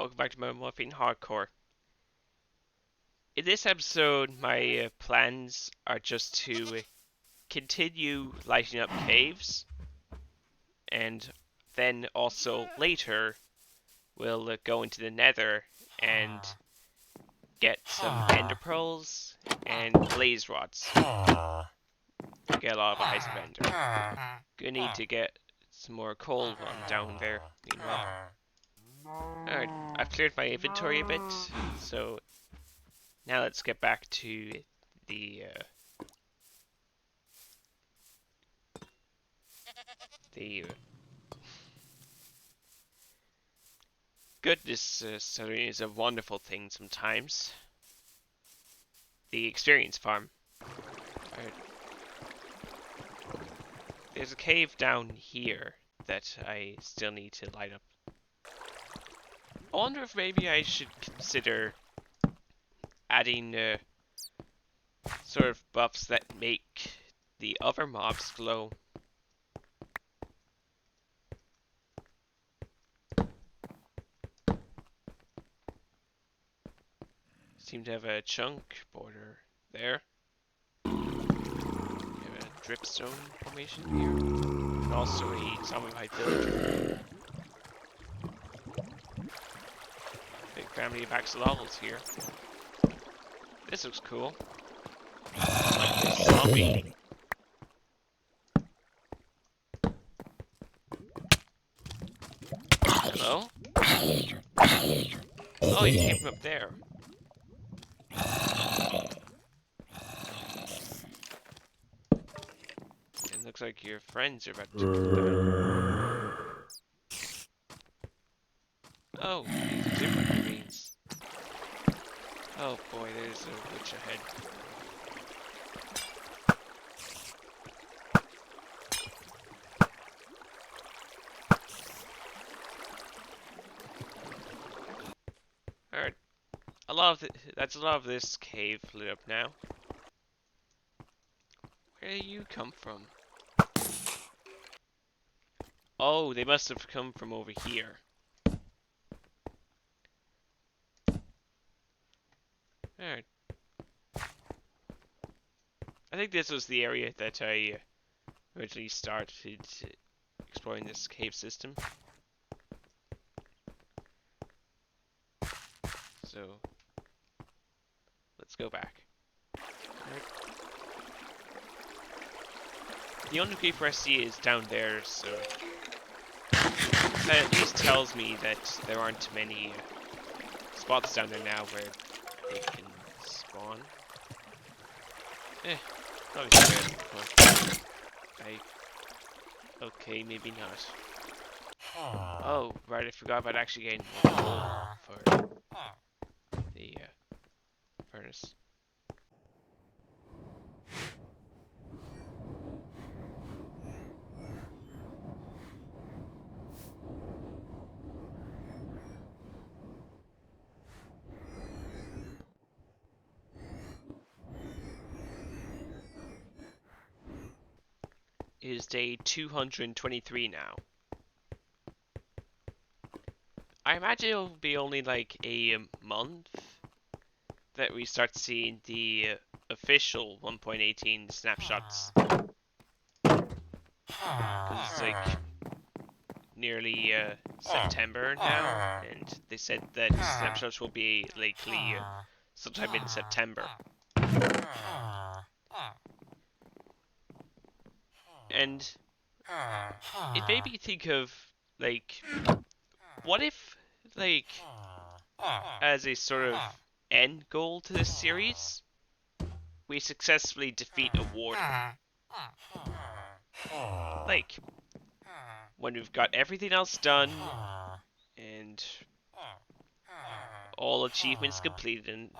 welcome back to Metamorphing Hardcore. In this episode, my plans are just to continue lighting up caves, and then also later we'll go into the Nether and get some Ender Pearls and Blaze Rods. Get a lot of eyes of Ender. Gonna need to get some more coal down there meanwhile. Alright, I've cleared my inventory a bit, so now let's get back to the goodness. Studying is a wonderful thing sometimes. The experience farm. Alright. There's a cave down here that I still need to light up. I wonder if maybe I should consider adding sort of buffs that make the other mobs glow. Seem to have a chunk border there. We have a dripstone formation here, and also a zombified villager. Big family of axolotls here. This looks cool. Like this zombie. Hello? Oh, you came from up there. It looks like your friends are about to come down. Oh, these are different remains. Oh boy, there's a witch ahead. Alright, that's a lot of this cave lit up now. Where did you come from? Oh, they must have come from over here. Alright. I think this was the area that I originally started exploring this cave system. So, let's go back. Right. The only creeper I see is down there, so that at least tells me that there aren't many spots down there now where they can spawn. Not as bad. Okay, maybe not. Oh, right, I forgot about actually getting more coal for the furnace. It is day 223 now. I imagine it'll be only like a month that we start seeing the official 1.18 snapshots. Because it's like nearly September now, and they said that snapshots will be likely sometime in September. And it made me think of, like, what if, like, as a sort of end goal to this series, we successfully defeat a warden. Like, when we've got everything else done, and all achievements completed, and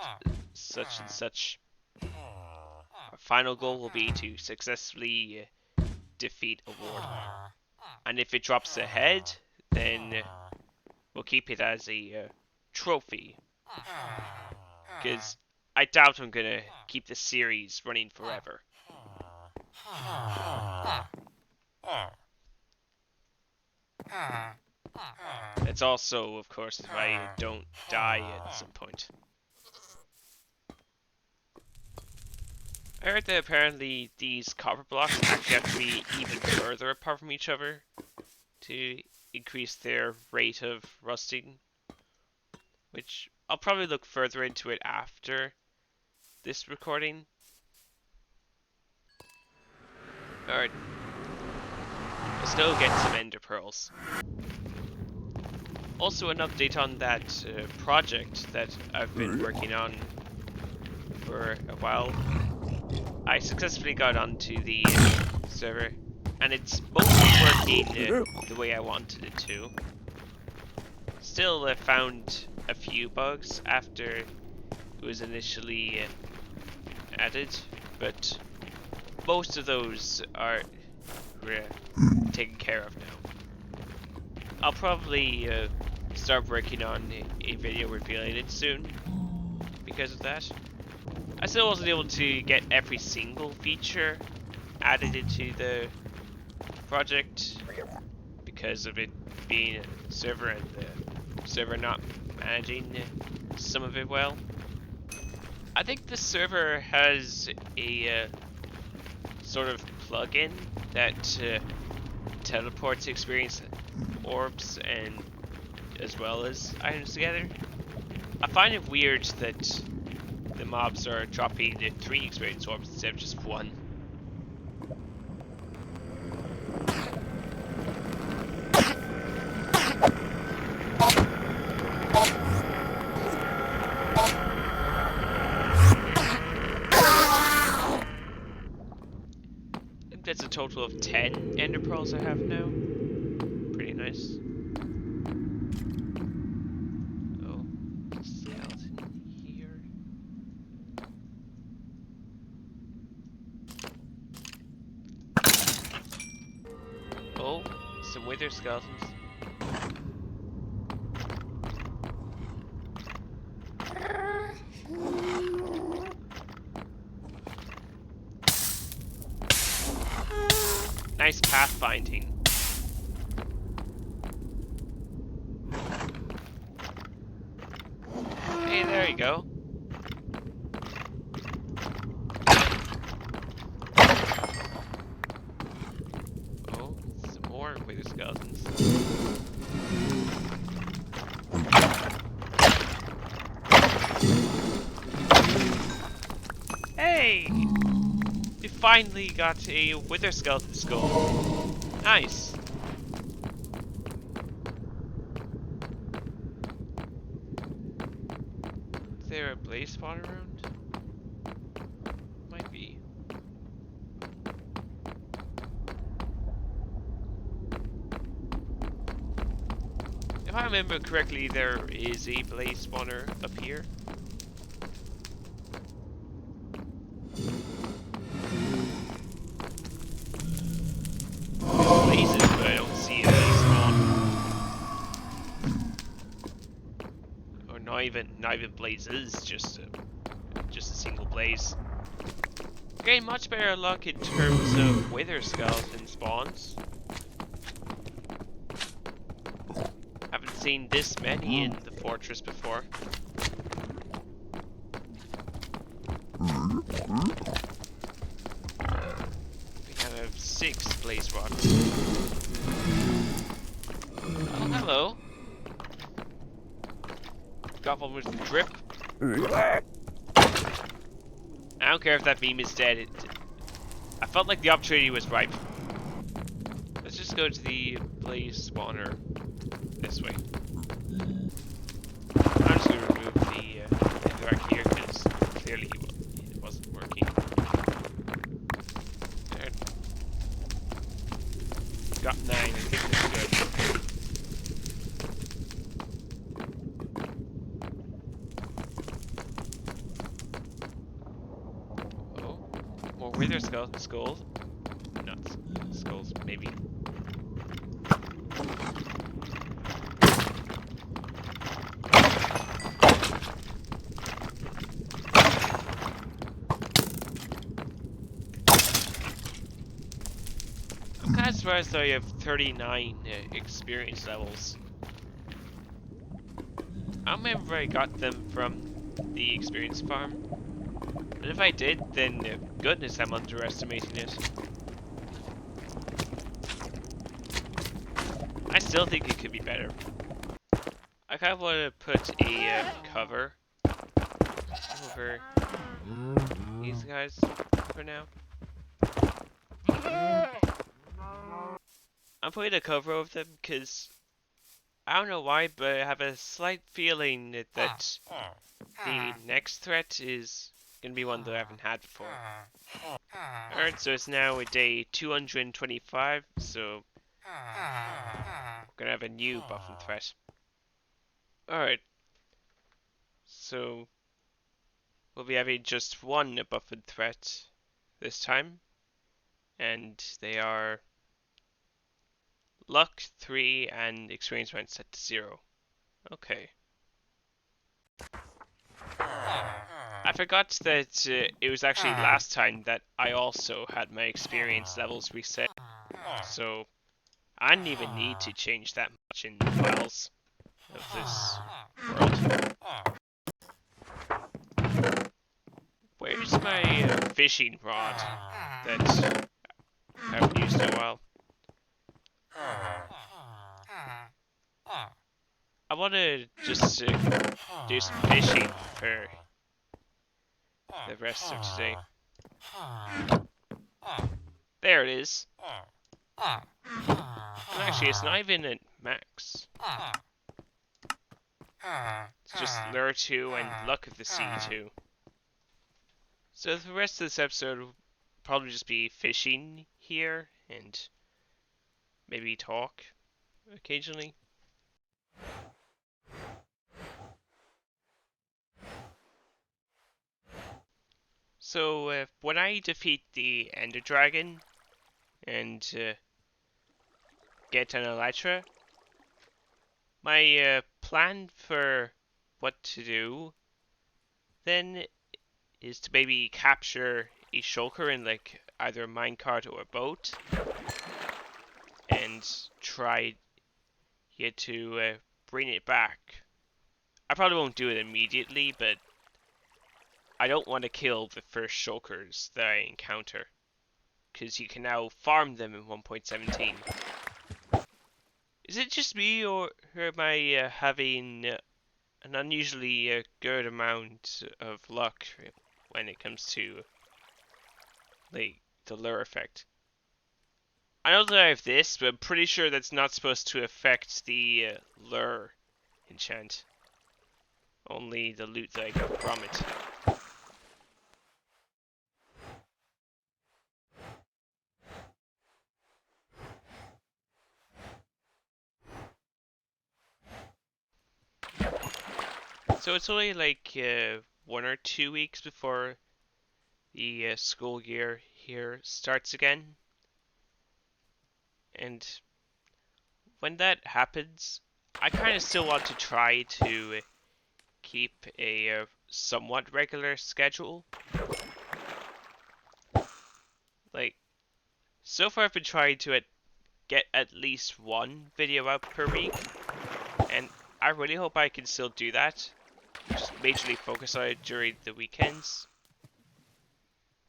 such, our final goal will be to successfully defeat a warden. And if it drops ahead, then we'll keep it as a trophy. Because I doubt I'm gonna keep the series running forever. It's also, of course, if I don't die at some point. I heard that apparently these copper blocks actually have to be even further apart from each other to increase their rate of rusting, which I'll probably look further into it after this recording. Alright, let's go get some ender pearls. Also an update on that project that I've been working on for a while. I successfully got onto the server, and it's mostly working the way I wanted it to. Still found a few bugs after it was initially added, but most of those are taken care of now. I'll probably start working on a video revealing it soon because of that. I still wasn't able to get every single feature added into the project because of it being a server and the server not managing some of it well. I think the server has a sort of plugin that teleports experience orbs and as well as items together. I find it weird that the mobs are dropping the 3 experience orbs instead of just 1. I think that's a total of 10 ender pearls I have now. Pretty nice. Oh, skeleton here. Oh, some wither skeletons. Nice pathfinding. Hey, there you go. Oh, some more wither skeletons. Hey! We finally got a wither skeleton skull. Nice. Is there a blaze spawn around? Might be. If I remember correctly, there is a blaze spawner up here. Blazes, but I don't see a spawn. Or not even blazes, just a single blaze. Getting much better luck in terms of wither skeleton spawns. Haven't seen this many in the fortress before. We have 6 blaze rods. Oh, hello. Got one with the drip. I don't care if that beam is dead. I felt like the opportunity was ripe. Let's just go to the blaze spawner this way. I'm just going to remove the netherrack here because clearly it wasn't working. There. Got 9, I think that's good. More wither skulls. Not skulls, maybe. I'm kind of surprised I have 39 experience levels. I don't remember where I got them from the experience farm. But if I did, then goodness, I'm underestimating it. I still think it could be better. I kind of want to put a cover over these guys for now. I'm putting a cover over them because I don't know why, but I have a slight feeling that the next threat is going to be one that I haven't had before. Alright, so it's now day 225, so we're going to have a new buff and threat. Alright, so we'll be having just one buff and threat this time, and they are luck 3 and experience point set to 0. Okay. I forgot that it was actually last time that I also had my experience levels reset, so I didn't even need to change that much in the files of this world. Where's my fishing rod that I haven't used in a while? I want to just do some fishing for the rest of today. There it is. And actually, it's not even at max. It's just lure 2 and luck of the sea 2. So the rest of this episode will probably just be fishing here and maybe talk occasionally. So when I defeat the Ender Dragon and get an Elytra, my plan for what to do then is to maybe capture a shulker in like either a minecart or a boat and try to bring it back. I probably won't do it immediately, but I don't want to kill the first shulkers that I encounter, because you can now farm them in 1.17. Is it just me, or am I having an unusually good amount of luck when it comes to like the lure effect? I know that I have this, but I'm pretty sure that's not supposed to affect the lure enchant. Only the loot that I got from it. So it's only like 1 or 2 weeks before the school year here starts again. And when that happens, I kind of still want to try to keep a somewhat regular schedule. Like, so far I've been trying to get at least one video out per week, and I really hope I can still do that. Just majorly focus on it during the weekends.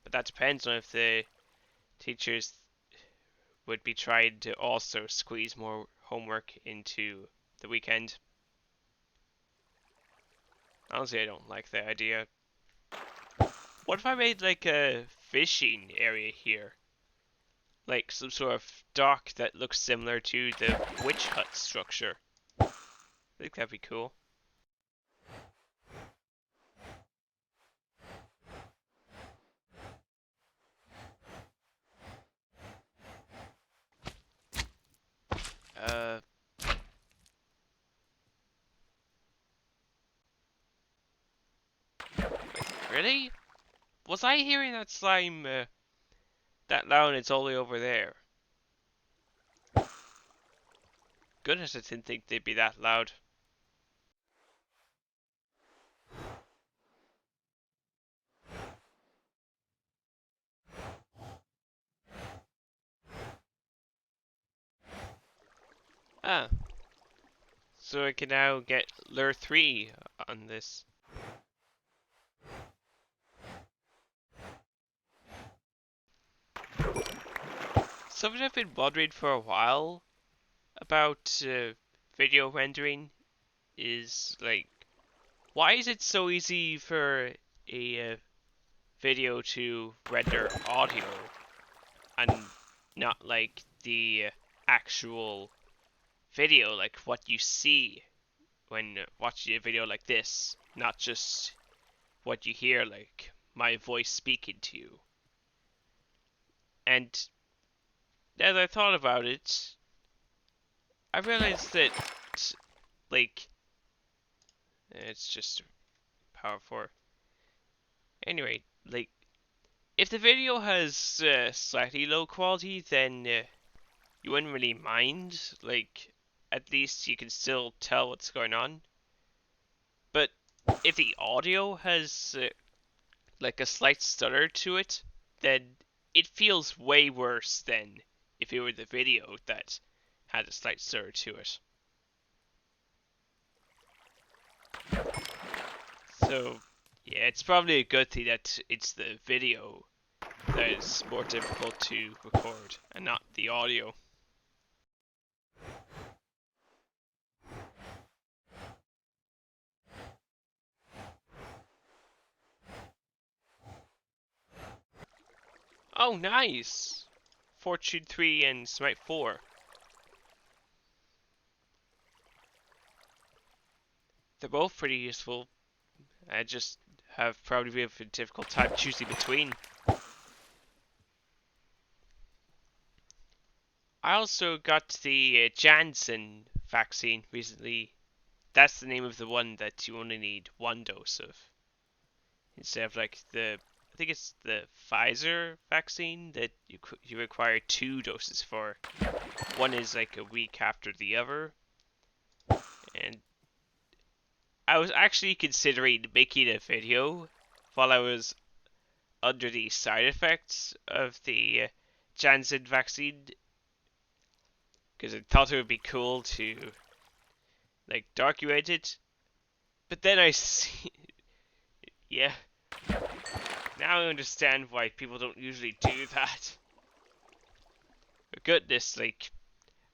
But that depends on if the teachers would be trying to also squeeze more homework into the weekend. Honestly, I don't like the idea. What if I made like a fishing area here? Like some sort of dock that looks similar to the witch hut structure. I think that'd be cool. Uh, really? Was I hearing that slime that loud and it's all the way over there? Goodness, I didn't think they'd be that loud. Ah, So I can now get lure 3 on this. Something I've been wondering for a while about video rendering is like, why is it so easy for a video to render audio and not like the actual video, like what you see when watching a video like this, not just what you hear, like my voice speaking to you. And as I thought about it, I realized that, like, it's just power 4. Anyway, like, if the video has slightly low quality, then you wouldn't really mind. Like, at least you can still tell what's going on. But if the audio has like a slight stutter to it, then it feels way worse than if it were the video that had a slight stutter to it. So, yeah, it's probably a good thing that it's the video that is more difficult to record and not the audio. Oh, nice! Fortune 3 and Smite 4. They're both pretty useful. I just have probably a difficult time choosing between. I also got the Janssen vaccine recently. That's the name of the one that you only need one dose of. Instead of like I think it's the Pfizer vaccine that you require 2 doses for. One is like a week after the other. And I was actually considering making a video while I was under the side effects of the Janssen vaccine, because I thought it would be cool to like document it. But then I see, yeah, now I understand why people don't usually do that. But goodness, like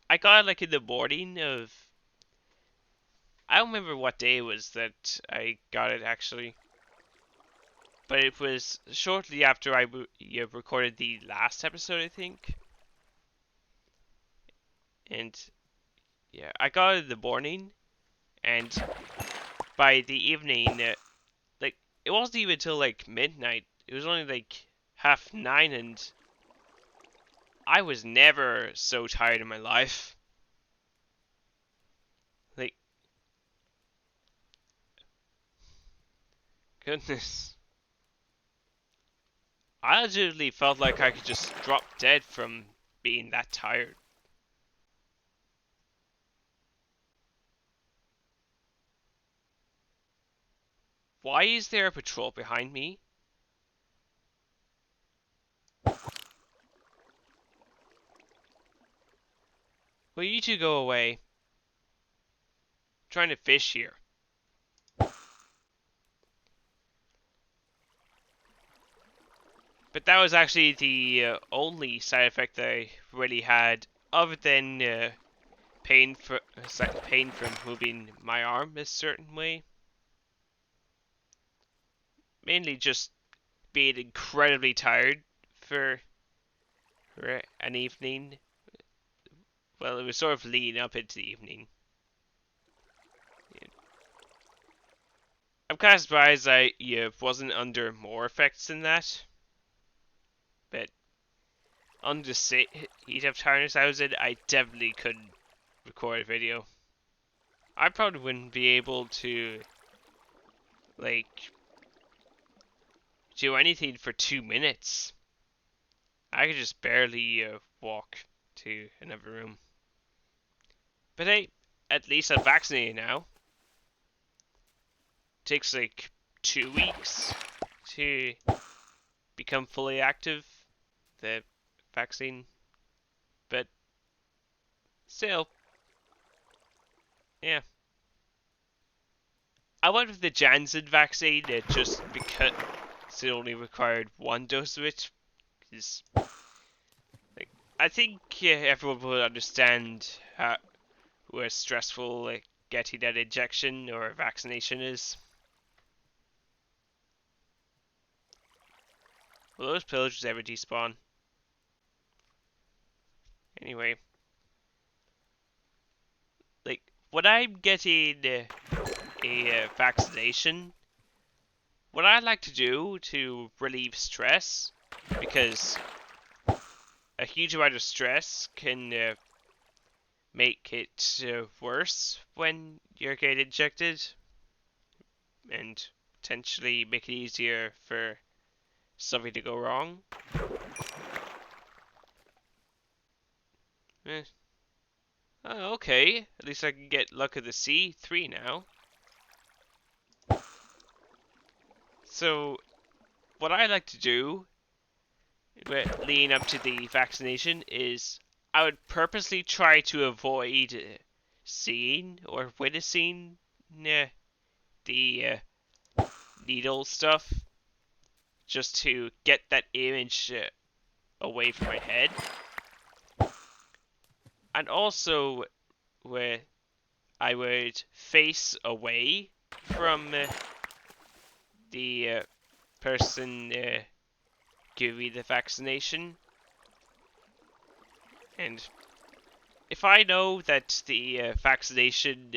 I got it like in the morning of, I don't remember what day it was that I got it actually, but it was shortly after I recorded the last episode, I think. And yeah, I got it in the morning, and by the evening, like it wasn't even till like midnight. It was only like 9:30, and I was never so tired in my life. Like, goodness. I legitimately felt like I could just drop dead from being that tired. Why is there a patrol behind me? Will you two go away? I'm trying to fish here. But that was actually the only side effect that I really had, other than pain from moving my arm a certain way. Mainly just being incredibly tired for an evening. Well, it was sort of leading up into the evening. I'm kind of surprised I wasn't under more effects than that. But under the heat of tiredness I was in, I definitely couldn't record a video. I probably wouldn't be able to, like, do anything for 2 minutes. I could just barely walk to another room. But hey, at least I'm vaccinated now. It takes like 2 weeks to become fully active, the vaccine. But still, yeah. I went with the Janssen vaccine just because it only required one dose of it. Because like, I think everyone will understand how stressful getting that injection or vaccination is. Will those pillagers ever despawn? Anyway, like when I'm getting a vaccination, what I like to do to relieve stress, because a huge amount of stress can make it worse when you're getting injected, and potentially make it easier for something to go wrong. Eh. Oh, okay. At least I can get luck of the sea 3 now. So, what I like to do leading up to the vaccination is I would purposely try to avoid seeing or witnessing the needle stuff just to get that image away from my head. And also, where I would face away from the person giving me the vaccination. And if I know that the vaccination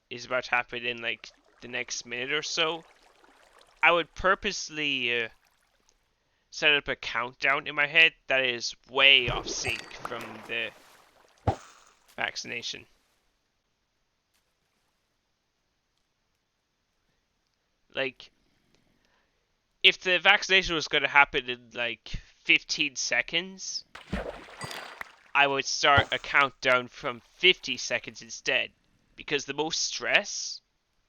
is about to happen in like the next minute or so, I would purposely set up a countdown in my head that is way off sync from the vaccination. Like, if the vaccination was going to happen in like 15 seconds, I would start a countdown from 50 seconds instead. Because the most stress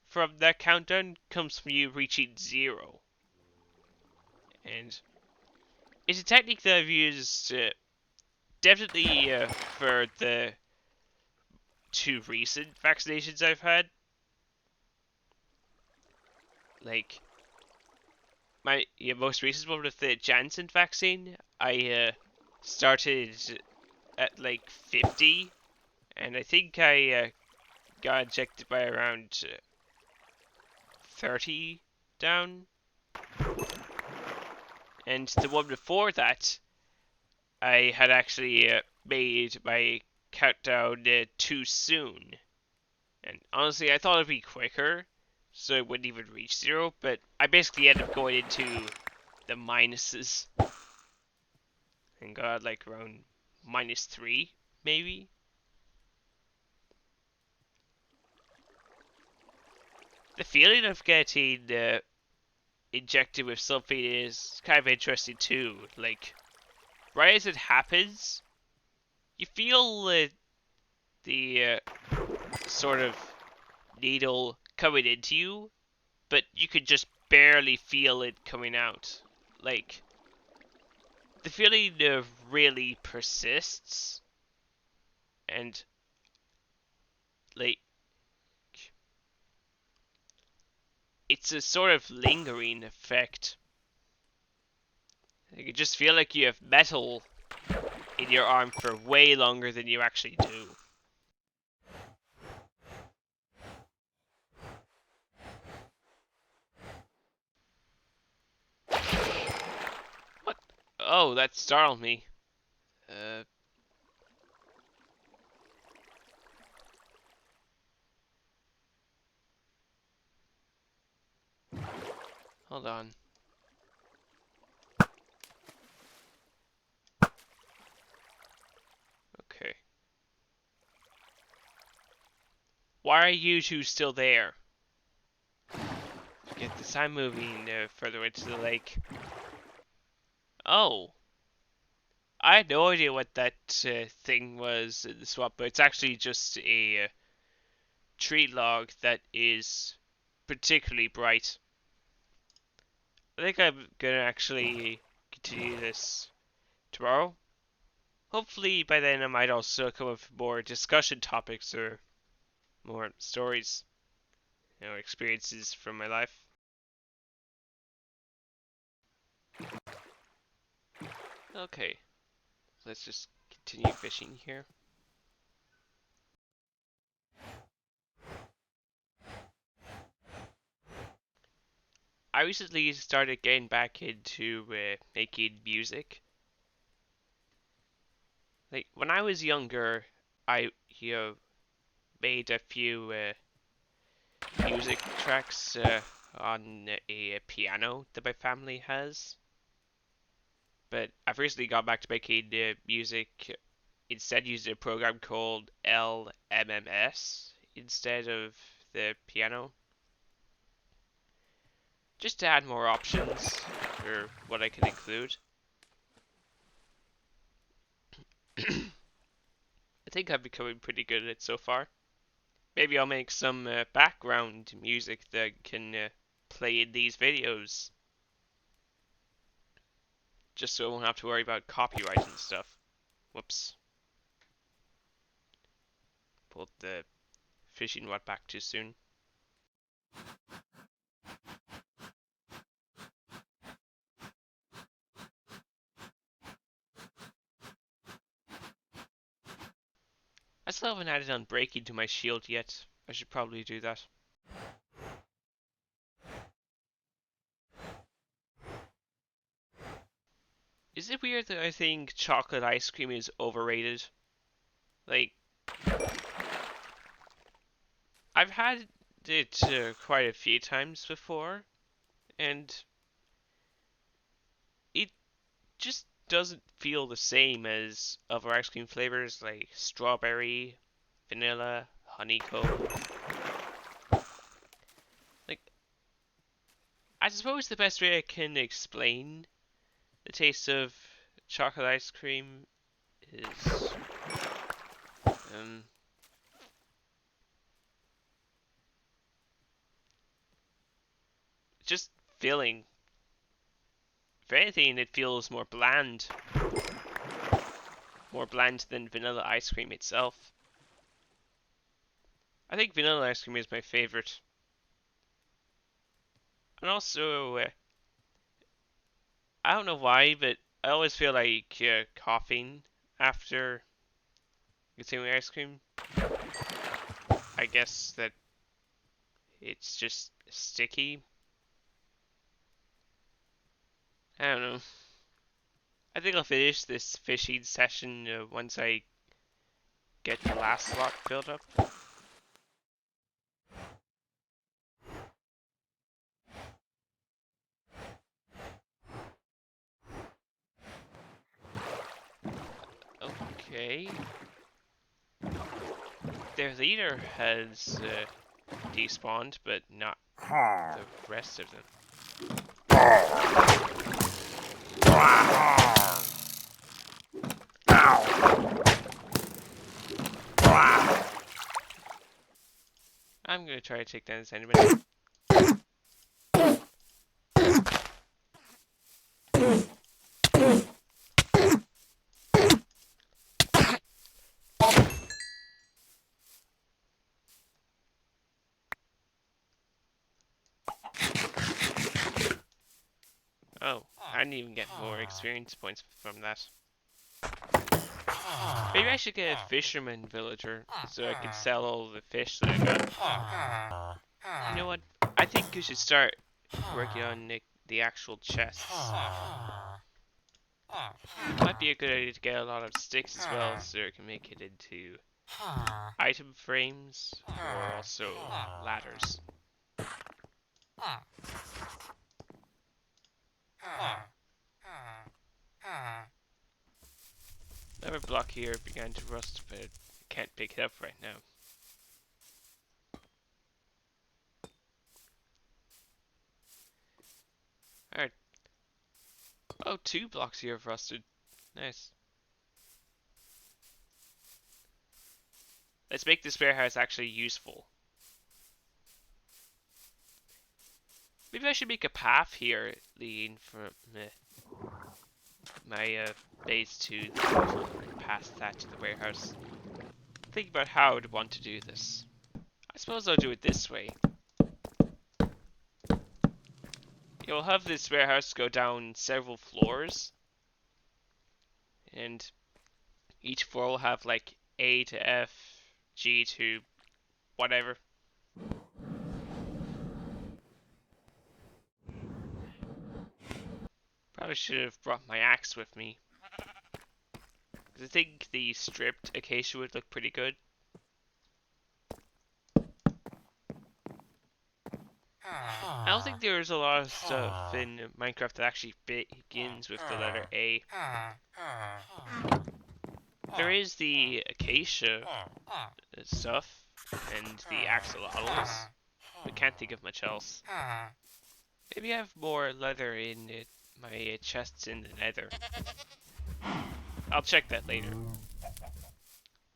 from that countdown comes from you reaching 0. And it's a technique that I've used definitely for the 2 recent vaccinations I've had. Like, my most recent one with the Janssen vaccine, I started at like 50, and I think I got injected by around 30 down. And the one before that, I had actually made my countdown too soon. And honestly, I thought it'd be quicker, so it wouldn't even reach 0, but I basically ended up going into the minuses. And got like around -3, maybe? The feeling of getting injected with something is kind of interesting too. Like, right as it happens, you feel the sort of needle coming into you, but you could just barely feel it coming out. Like, the feeling really persists, and like, it's a sort of lingering effect. You can just feel like you have metal in your arm for way longer than you actually do. What? Oh, that startled me. Uh, Hold on. Okay. Why are you two still there? Forget this. I'm moving further into the lake. Oh. I had no idea what that thing was in the swamp, but it's actually just a tree log that is particularly bright. I think I'm gonna actually continue this tomorrow. Hopefully by then I might also come up with more discussion topics or more stories. experiences from my life. Okay, let's just continue fishing here. I recently started getting back into making music. Like when I was younger, I made a few music tracks on a piano that my family has. But I've recently got back to making music. Instead, using a program called LMMS instead of the piano, just to add more options for what I can include. I think I'm becoming pretty good at it so far. Maybe I'll make some background music that can play in these videos, just so I won't have to worry about copyright and stuff. Whoops. Pulled the fishing rod back too soon. I still haven't added unbreaking to my shield yet. I should probably do that. Is it weird that I think chocolate ice cream is overrated? Like, I've had it quite a few times before, and it just doesn't feel the same as other ice cream flavors like strawberry, vanilla, honeycomb. Like, I suppose the best way I can explain the taste of chocolate ice cream is just filling. If anything, it feels more bland than vanilla ice cream itself. I think vanilla ice cream is my favorite. And also, I don't know why, but I always feel like coughing after consuming ice cream. I guess that it's just sticky. I don't know. I think I'll finish this fishing session once I get the last slot filled up. Okay. Their leader has despawned, but not the rest of them. I'm gonna try to take down this Enderman. Oh, I didn't even get more experience points from that. Maybe I should get a fisherman villager so I can sell all the fish that I got. You know what? I think you should start working on the actual chests. Might be a good idea to get a lot of sticks as well so you can make it into item frames or also ladders. Another block here began to rust, but I can't pick it up right now. Alright. Oh, 2 blocks here have rusted. Nice. Let's make this warehouse actually useful. Maybe I should make a path here leading from my base to the portal and past that to the warehouse. Think about how I would want to do this. I suppose I'll do it this way. You'll have this warehouse go down several floors, and each floor will have like A to F, G to whatever. Probably should have brought my axe with me, because I think the stripped acacia would look pretty good. I don't think there's a lot of stuff in Minecraft that actually begins with the letter A. There is the acacia stuff and the axolotls, but can't think of much else. Maybe I have more leather in my chests in the Nether. I'll check that later.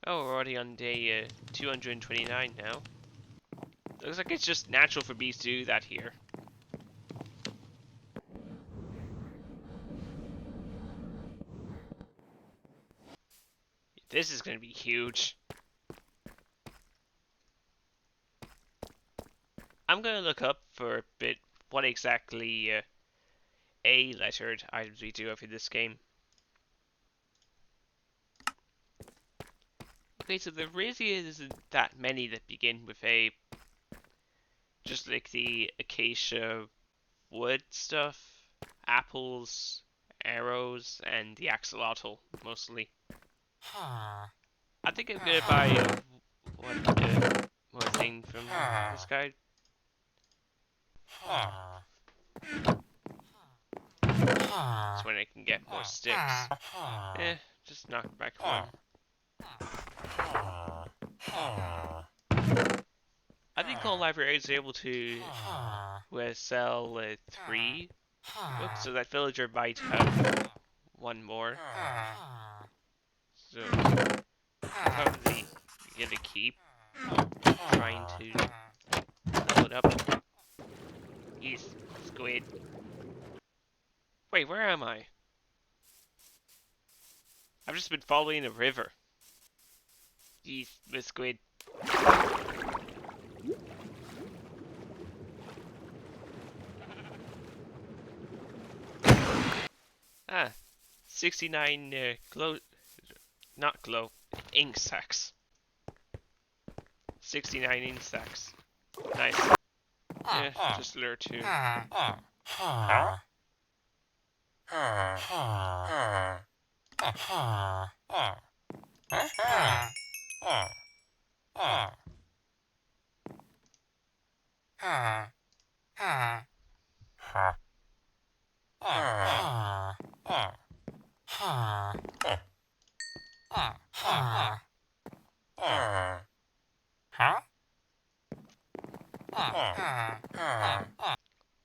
Oh, we're already on day 229 now. Looks like it's just natural for bees to do that here. This is going to be huge. I'm going to look up for a bit what exactly A-lettered items we do have in this game. Okay, so there really isn't that many that begin with A. Just like the acacia wood stuff, apples, arrows, and the axolotl, mostly. I think I'm gonna buy one more thing from this guy. That's when I can get more sticks. Just knock back one. I think all libraries are able to sell 3 books, so that villager might have one more. So probably gonna keep trying to level it up. Yes, squid. Wait, where am I? I've just been following a river. Yes, the squid. Ah, 69 ink sacks. 69 ink sacks. Nice. Yeah, just lure 2.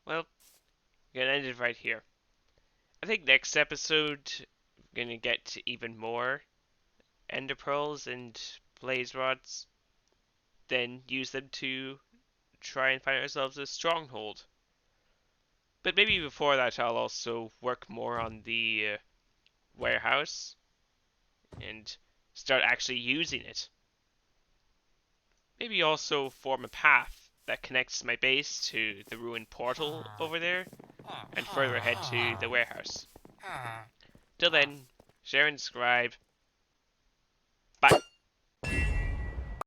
Well, we're gonna end it right here. I think next episode we're gonna get even more ender pearls and blaze rods, then use them to try and find ourselves a stronghold. But maybe before that I'll also work more on the warehouse and start actually using it. Maybe also form a path that connects my base to the ruined portal over there and further ahead to the warehouse. Till then, share and subscribe.